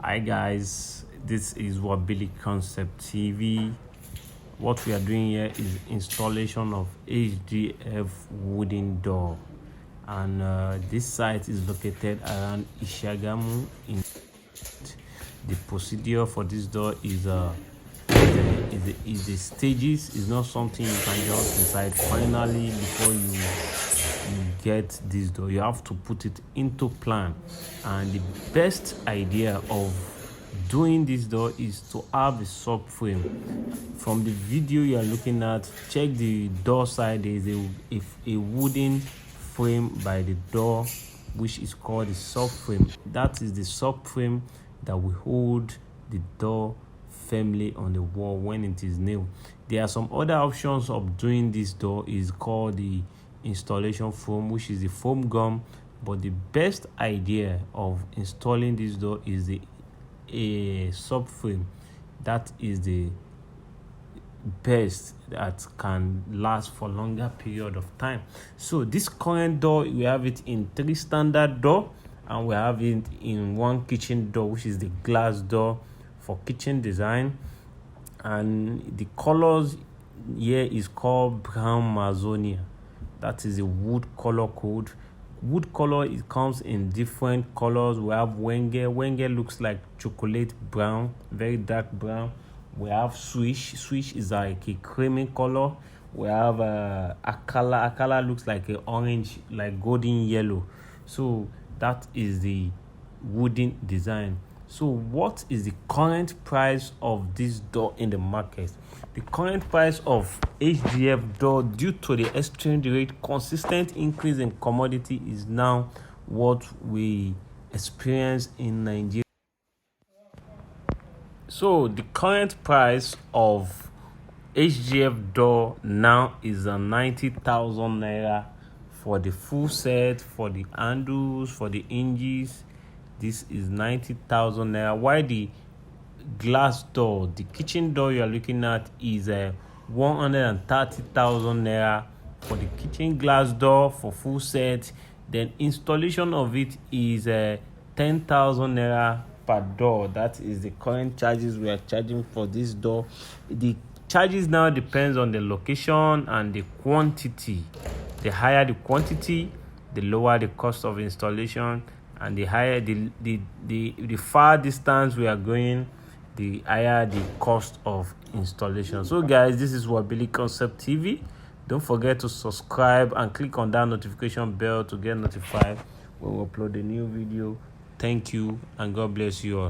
Hi guys, this is Wabili Concept TV. What we are doing here is installation of HDF wooden door, and this site is located around Ishagamu. In the procedure for this door is the stages. Is not something you can just decide finally before you get this door. You have to put it into plan, and the best idea of doing this door is to have a subframe. From the video you are looking at, check the door side. There is a wooden frame by the door, which is called the subframe. That is the subframe that will hold the door firmly on the wall when it is nailed. There are some other options of doing this door. Is called the installation foam, which is the foam gum, but the best idea of installing this door is a subframe. That is the best that can last for longer period of time. So this current door, we have it in 3 standard door, and we have it in 1 kitchen door, which is the glass door for kitchen design. And the colors here is called brown mazonia. That is a wood color code. Wood color, it comes in different colors. We have wenge. Wenge looks like chocolate brown, very dark brown. We have swish. Swish is like a creamy color. We have akala. Akala looks like an orange, like golden yellow. So that is the wooden design. So what is the current price of this door in the market? The current price of HDF door, due to the exchange rate consistent increase in commodity, is now what we experience in Nigeria. So the current price of HDF door now is 90,000 naira for the full set, for the handles, for the hinges. This is 90,000 naira. While the glass door, the kitchen door you are looking at, is 130,000 naira for the kitchen glass door for full set. Then installation of it is 10,000 naira per door. That is the current charges we are charging for this door. The charges now depends on the location and the quantity. The higher the quantity, the lower the cost of installation, and the higher the far distance we are going, the higher the cost of installation. So guys, this is Wabili Concept TV. Don't forget to subscribe and click on that notification bell to get notified when we upload a new video. Thank you, and God bless you all.